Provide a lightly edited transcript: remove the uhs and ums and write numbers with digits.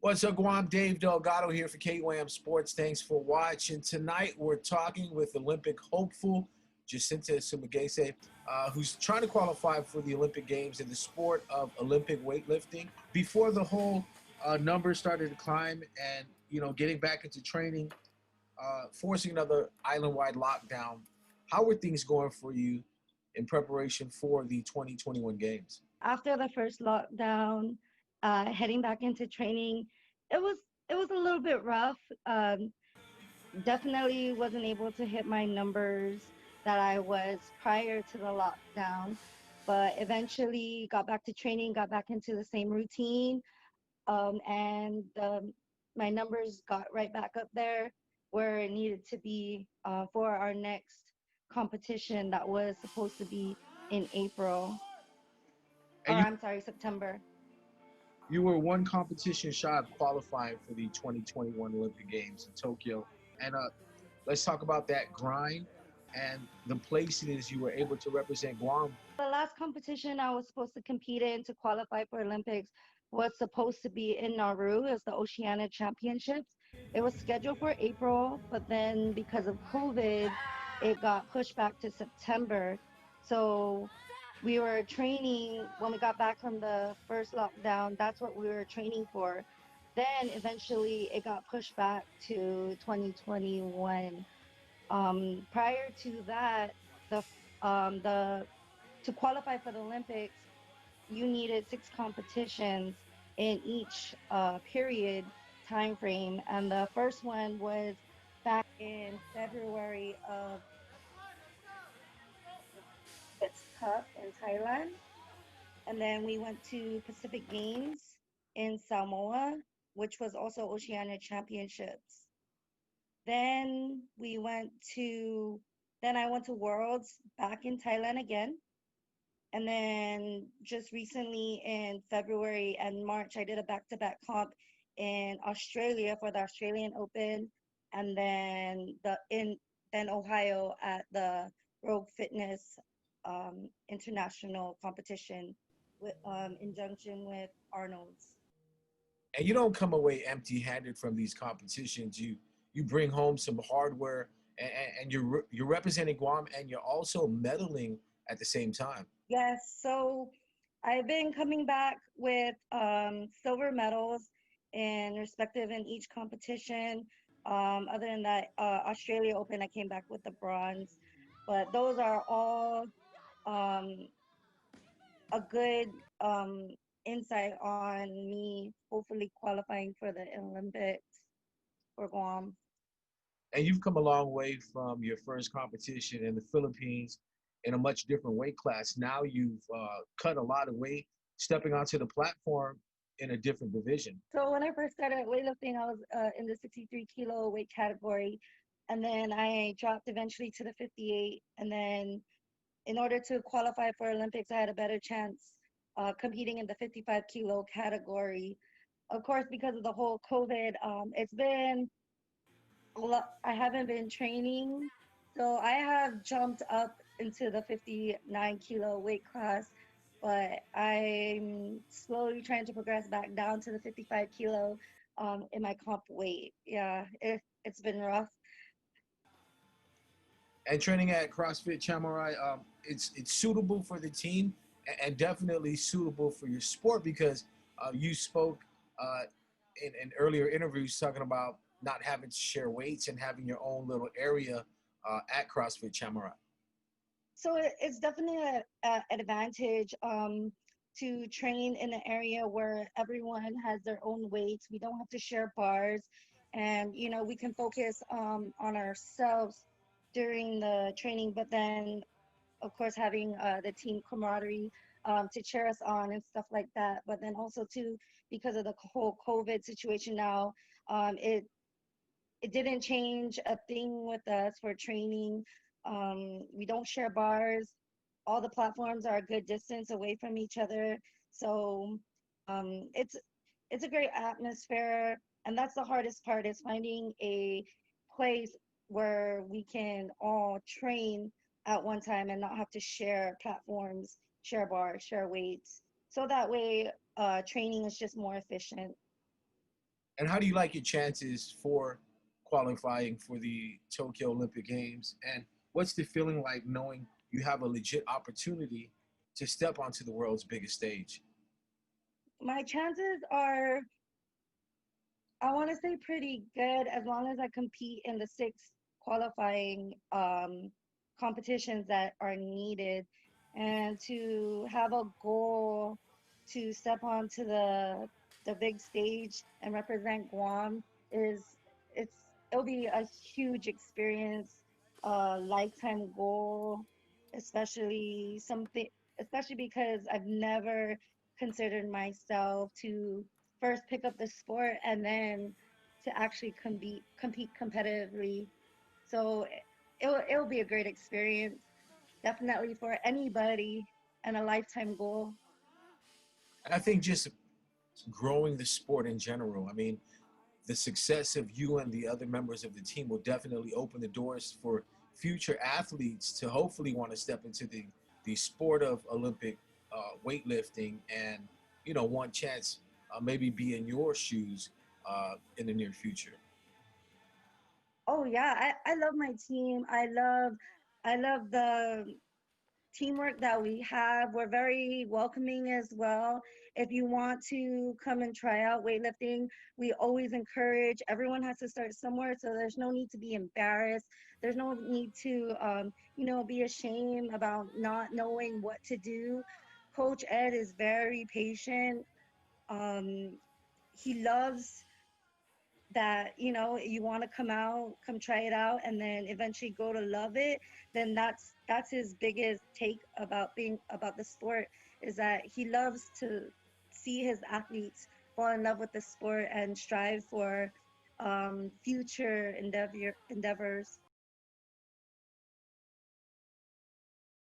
What's up, Guam? Dave Delgado here for KWAM Sports. Thanks for watching. Tonight, we're talking with Olympic hopeful Jacinta Sumagaysay, who's trying to qualify for the Olympic Games in the sport of Olympic weightlifting. Before the whole numbers started to climb and, getting back into training, forcing another island-wide lockdown, how were things going for you in preparation for the 2021 Games? After the first lockdown, heading back into training, it was it was a little bit rough. Definitely wasn't able to hit my numbers that I was prior to the lockdown, but eventually got back to training, got back into the same routine, and my numbers got right back up there where it needed to be for our next competition that was supposed to be in April, or And you I'm sorry, September. You were one competition shy of qualifying for the 2021 Olympic Games in Tokyo. And let's talk about that grind and the places you were able to represent Guam. The last competition I was supposed to compete in to qualify for Olympics was supposed to be in Nauru. It was the Oceania Championships. It was scheduled for April, but then because of COVID, it got pushed back to September. So we were training when we got back from the first lockdown. That's what we were training for. Then eventually it got pushed back to 2021. Prior to that, the to qualify for the Olympics, you needed six competitions in each period time frame, and the first one was back in February of its Cup in Thailand, and then we went to Pacific Games in Samoa, which was also Oceania Championships. Then we went to then I went to Worlds back in Thailand again. And then just recently in February and March, I did a back-to-back comp in Australia for the Australian Open, and then Ohio at the Rogue Fitness International Competition with in junction with Arnold's. And you don't come away empty-handed from these competitions. You bring home some hardware, and you're representing Guam, and you're also medaling at the same time. Yes, so I've been coming back with silver medals in respective in each competition. Other than that, Australia Open, I came back with the bronze. But those are all um, a good insight on me hopefully qualifying for the Olympics for Guam. And you've come a long way from your first competition in the Philippines in a much different weight class. Now you've cut a lot of weight, stepping onto the platform in a different division. So when I first started weightlifting, I was in the 63 kilo weight category, and then I dropped eventually to the 58. And then in order to qualify for Olympics, I had a better chance competing in the 55 kilo category. Of course, because of the whole COVID, it's been a lot. I haven't been training, so I have jumped up into the 59 kilo weight class, but I'm slowly trying to progress back down to the 55 kilo in my comp weight. Yeah, it's been rough. And training at CrossFit Chamorai, it's suitable for the team and definitely suitable for your sport because you spoke uh, in earlier interviews talking about not having to share weights and having your own little area at CrossFit Chamorai. So it's definitely an advantage to train in an area where everyone has their own weights. We don't have to share bars, and we can focus on ourselves during the training. But then, of course, having the team camaraderie to cheer us on and stuff like that. But then also too, because of the whole COVID situation now, it didn't change a thing with us for training. We don't share bars. All the platforms are a good distance away from each other. So it's a great atmosphere, and that's the hardest part is finding a place where we can all train at one time and not have to share platforms, share bars, share weights. So that way, training is just more efficient. And how do you like your chances for qualifying for the Tokyo Olympic Games? And what's the feeling like knowing you have a legit opportunity to step onto the world's biggest stage? My chances are, I want to say, pretty good as long as I compete in the six qualifying competitions that are needed, and to have a goal to step onto the big stage and represent Guam is it's it'll be a huge experience, a lifetime goal, especially something especially because I've never considered myself to first pick up the sport and then to actually compete competitively. So it'll be a great experience, definitely for anybody, and a lifetime goal. I think just growing the sport in general. I mean, the success of you and the other members of the team will definitely open the doors for future athletes to hopefully want to step into the sport of Olympic weightlifting and one chance maybe be in your shoes in the near future. Oh yeah, I love my team. I love the teamwork that we have. We're very welcoming as well. If you want to come and try out weightlifting, we always encourage. Everyone has to start somewhere, so there's no need to be embarrassed. There's no need to, be ashamed about not knowing what to do. Coach Ed is very patient. Um, he loves that you want to come try it out, and then eventually go to love it. Then that's his biggest take about being about the sport, is that he loves to see his athletes fall in love with the sport and strive for future endeavors.